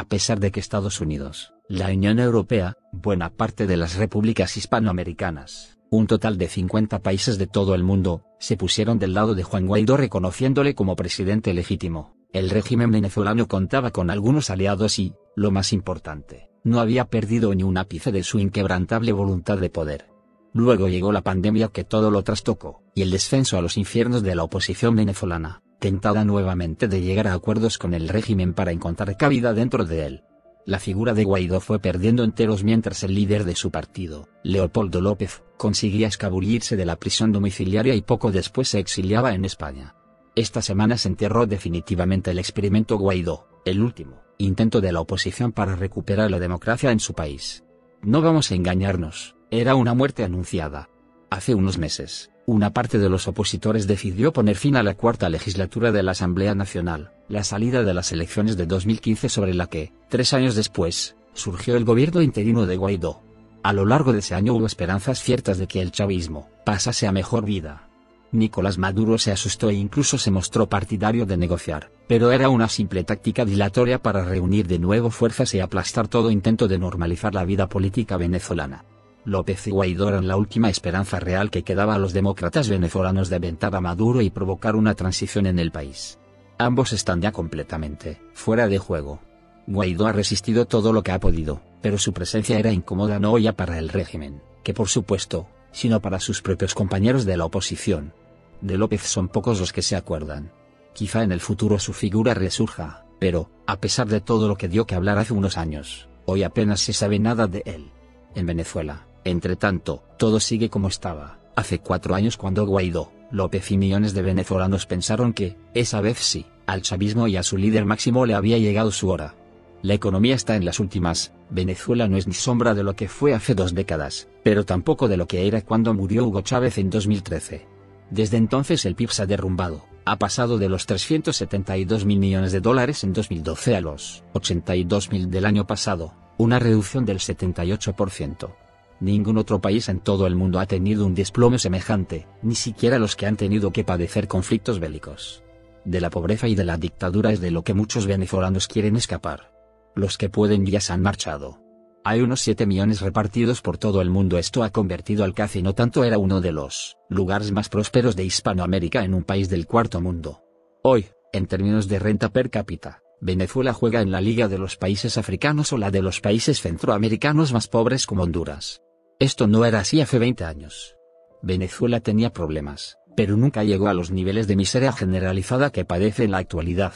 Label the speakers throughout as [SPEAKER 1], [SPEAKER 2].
[SPEAKER 1] a pesar de que Estados Unidos, la Unión Europea, buena parte de las repúblicas hispanoamericanas, un total de 50 países de todo el mundo, se pusieron del lado de Juan Guaidó reconociéndole como presidente legítimo. El régimen venezolano contaba con algunos aliados y, lo más importante, no había perdido ni un ápice de su inquebrantable voluntad de poder. Luego llegó la pandemia que todo lo trastocó, y el descenso a los infiernos de la oposición venezolana, tentada nuevamente de llegar a acuerdos con el régimen para encontrar cabida dentro de él. La figura de Guaidó fue perdiendo enteros mientras el líder de su partido, Leopoldo López, conseguía escabullirse de la prisión domiciliaria y poco después se exiliaba en España. Esta semana se enterró definitivamente el experimento Guaidó, el último intento de la oposición para recuperar la democracia en su país. No vamos a engañarnos, era una muerte anunciada. Hace unos meses, una parte de los opositores decidió poner fin a la cuarta legislatura de la Asamblea Nacional, la salida de las elecciones de 2015 sobre la que, 3 años después, surgió el gobierno interino de Guaidó. A lo largo de ese año hubo esperanzas ciertas de que el chavismo pasase a mejor vida. Nicolás Maduro se asustó e incluso se mostró partidario de negociar, pero era una simple táctica dilatoria para reunir de nuevo fuerzas y aplastar todo intento de normalizar la vida política venezolana. López y Guaidó eran la última esperanza real que quedaba a los demócratas venezolanos de aventar a Maduro y provocar una transición en el país. Ambos están ya completamente fuera de juego. Guaidó ha resistido todo lo que ha podido, pero su presencia era incómoda no ya para el régimen, que por supuesto, sino para sus propios compañeros de la oposición. De López son pocos los que se acuerdan. Quizá en el futuro su figura resurja, pero, a pesar de todo lo que dio que hablar hace unos años, hoy apenas se sabe nada de él. En Venezuela, entre tanto, todo sigue como estaba, hace 4 años cuando Guaidó, López y millones de venezolanos pensaron que, esa vez sí, al chavismo y a su líder máximo le había llegado su hora. La economía está en las últimas, Venezuela no es ni sombra de lo que fue hace 2 décadas, pero tampoco de lo que era cuando murió Hugo Chávez en 2013. Desde entonces el PIB se ha derrumbado, ha pasado de los 372.000 millones de dólares en 2012 a los 82.000 del año pasado, una reducción del 78%. Ningún otro país en todo el mundo ha tenido un desplome semejante, ni siquiera los que han tenido que padecer conflictos bélicos. De la pobreza y de la dictadura es de lo que muchos venezolanos quieren escapar. Los que pueden ya se han marchado. Hay unos 7 millones repartidos por todo el mundo. Esto ha convertido al que hace no tanto era uno de los lugares más prósperos de Hispanoamérica en un país del cuarto mundo. Hoy, en términos de renta per cápita, Venezuela juega en la liga de los países africanos o la de los países centroamericanos más pobres como Honduras. Esto no era así hace 20 años. Venezuela tenía problemas, pero nunca llegó a los niveles de miseria generalizada que padece en la actualidad.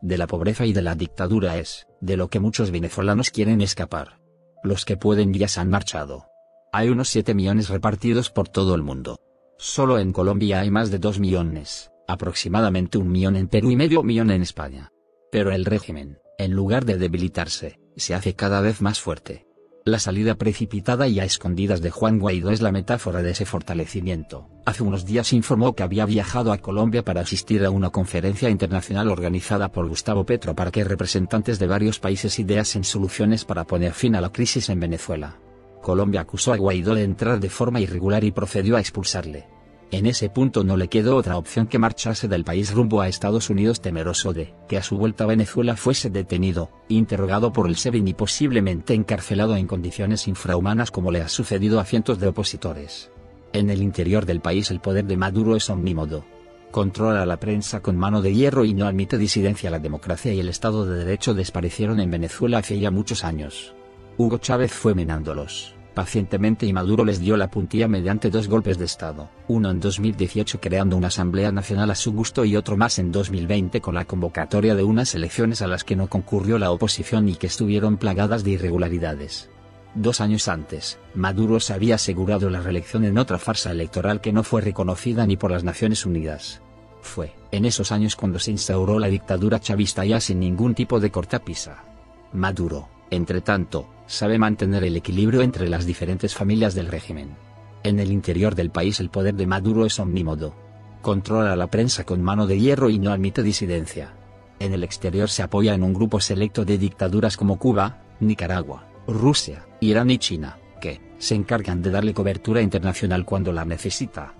[SPEAKER 1] De la pobreza y de la dictadura es, de lo que muchos venezolanos quieren escapar. Los que pueden ya se han marchado. Hay unos 7 millones repartidos por todo el mundo. Solo en Colombia hay más de 2 millones, aproximadamente 1 millón en Perú y medio millón en España. Pero el régimen, en lugar de debilitarse, se hace cada vez más fuerte. La salida precipitada y a escondidas de Juan Guaidó es la metáfora de ese fortalecimiento. Hace unos días informó que había viajado a Colombia para asistir a una conferencia internacional organizada por Gustavo Petro para que representantes de varios países ideasen soluciones para poner fin a la crisis en Venezuela. Colombia acusó a Guaidó de entrar de forma irregular y procedió a expulsarle. En ese punto no le quedó otra opción que marcharse del país rumbo a Estados Unidos, temeroso de que a su vuelta a Venezuela fuese detenido, interrogado por el SEBIN y posiblemente encarcelado en condiciones infrahumanas como le ha sucedido a cientos de opositores. En el interior del país el poder de Maduro es omnímodo. Controla la prensa con mano de hierro y no admite disidencia. La democracia y el Estado de Derecho desaparecieron en Venezuela hace ya muchos años. Hugo Chávez fue minándolos pacientemente y Maduro les dio la puntilla mediante 2 golpes de Estado, uno en 2018 creando una Asamblea Nacional a su gusto y otro más en 2020 con la convocatoria de unas elecciones a las que no concurrió la oposición y que estuvieron plagadas de irregularidades. 2 años antes, Maduro se había asegurado la reelección en otra farsa electoral que no fue reconocida ni por las Naciones Unidas. Fue, en esos años cuando se instauró la dictadura chavista ya sin ningún tipo de cortapisa. Maduro, entre tanto, sabe mantener el equilibrio entre las diferentes familias del régimen. En el interior del país el poder de Maduro es omnímodo. Controla la prensa con mano de hierro y no admite disidencia. En el exterior se apoya en un grupo selecto de dictaduras como Cuba, Nicaragua, Rusia, Irán y China, que se encargan de darle cobertura internacional cuando la necesita.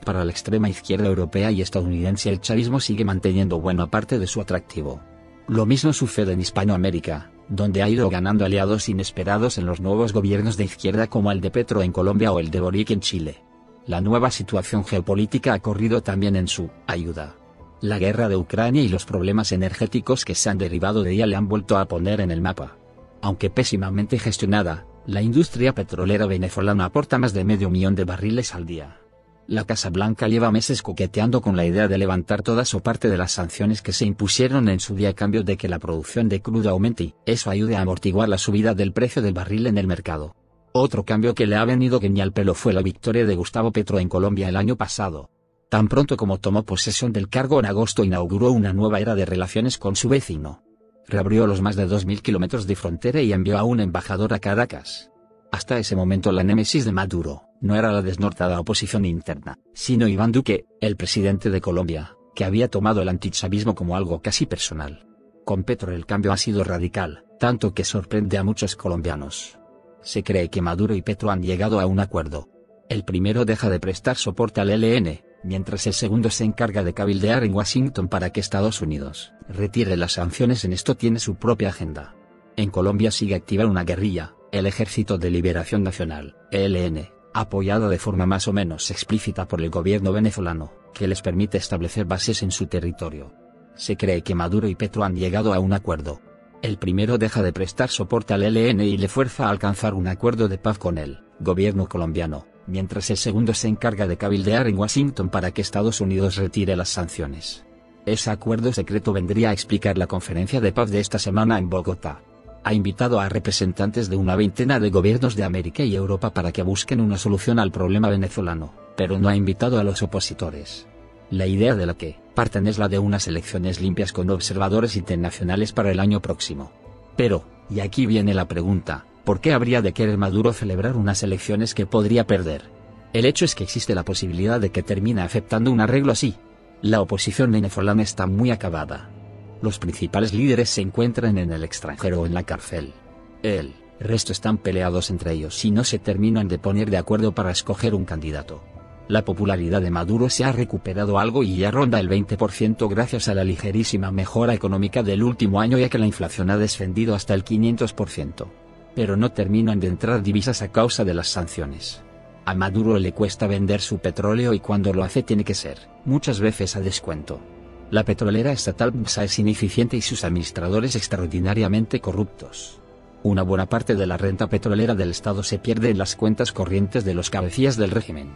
[SPEAKER 1] Para la extrema izquierda europea y estadounidense el chavismo sigue manteniendo buena parte de su atractivo. Lo mismo sucede en Hispanoamérica, donde ha ido ganando aliados inesperados en los nuevos gobiernos de izquierda como el de Petro en Colombia o el de Boric en Chile. La nueva situación geopolítica ha corrido también en su ayuda. La guerra de Ucrania y los problemas energéticos que se han derivado de ella le han vuelto a poner en el mapa. Aunque pésimamente gestionada, la industria petrolera venezolana aporta más de 500.000 de barriles al día. La Casa Blanca lleva meses coqueteando con la idea de levantar todas o parte de las sanciones que se impusieron en su día a cambio de que la producción de crudo aumente y eso ayude a amortiguar la subida del precio del barril en el mercado. Otro cambio que le ha venido que ni al pelo fue la victoria de Gustavo Petro en Colombia el año pasado. Tan pronto como tomó posesión del cargo en agosto inauguró una nueva era de relaciones con su vecino. Reabrió los más de 2.000 kilómetros de frontera y envió a un embajador a Caracas. Hasta ese momento la némesis de Maduro no era la desnortada oposición interna, sino Iván Duque, el presidente de Colombia, que había tomado el antichavismo como algo casi personal. Con Petro el cambio ha sido radical, tanto que sorprende a muchos colombianos. Se cree que Maduro y Petro han llegado a un acuerdo. El primero deja de prestar soporte al ELN, mientras el segundo se encarga de cabildear en Washington para que Estados Unidos retire las sanciones. En esto tiene su propia agenda. En Colombia sigue activa una guerrilla, el Ejército de Liberación Nacional, ELN, apoyada de forma más o menos explícita por el gobierno venezolano, que les permite establecer bases en su territorio. Se cree que Maduro y Petro han llegado a un acuerdo. El primero deja de prestar soporte al ELN y le fuerza a alcanzar un acuerdo de paz con el gobierno colombiano, mientras el segundo se encarga de cabildear en Washington para que Estados Unidos retire las sanciones. Ese acuerdo secreto vendría a explicar la conferencia de paz de esta semana en Bogotá. Ha invitado a representantes de una veintena de gobiernos de América y Europa para que busquen una solución al problema venezolano, pero no ha invitado a los opositores. La idea de la que parten es la de unas elecciones limpias con observadores internacionales para el año próximo. Pero, y aquí viene la pregunta, ¿por qué habría de querer Maduro celebrar unas elecciones que podría perder? El hecho es que existe la posibilidad de que termine aceptando un arreglo así. La oposición venezolana está muy acabada. Los principales líderes se encuentran en el extranjero o en la cárcel. El resto están peleados entre ellos y no se terminan de poner de acuerdo para escoger un candidato. La popularidad de Maduro se ha recuperado algo y ya ronda el 20% gracias a la ligerísima mejora económica del último año, ya que la inflación ha descendido hasta el 500%. Pero no terminan de entrar divisas a causa de las sanciones. A Maduro le cuesta vender su petróleo y cuando lo hace tiene que ser, muchas veces a descuento. La petrolera estatal PDVSA es ineficiente y sus administradores extraordinariamente corruptos. Una buena parte de la renta petrolera del Estado se pierde en las cuentas corrientes de los cabecillas del régimen.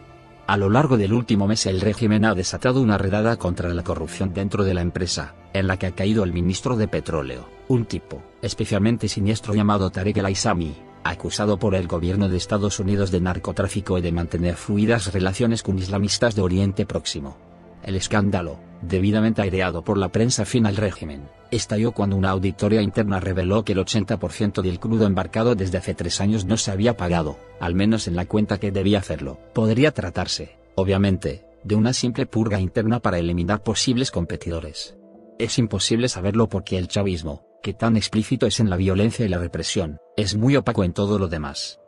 [SPEAKER 1] A lo largo del último mes el régimen ha desatado una redada contra la corrupción dentro de la empresa, en la que ha caído el ministro de Petróleo, un tipo especialmente siniestro llamado Tarek El Aissami, acusado por el gobierno de Estados Unidos de narcotráfico y de mantener fluidas relaciones con islamistas de Oriente Próximo. El escándalo, debidamente aireado por la prensa afín al régimen, estalló cuando una auditoría interna reveló que el 80% del crudo embarcado desde hace 3 años no se había pagado, al menos en la cuenta que debía hacerlo. Podría tratarse, obviamente, de una simple purga interna para eliminar posibles competidores. Es imposible saberlo porque el chavismo, que tan explícito es en la violencia y la represión, es muy opaco en todo lo demás.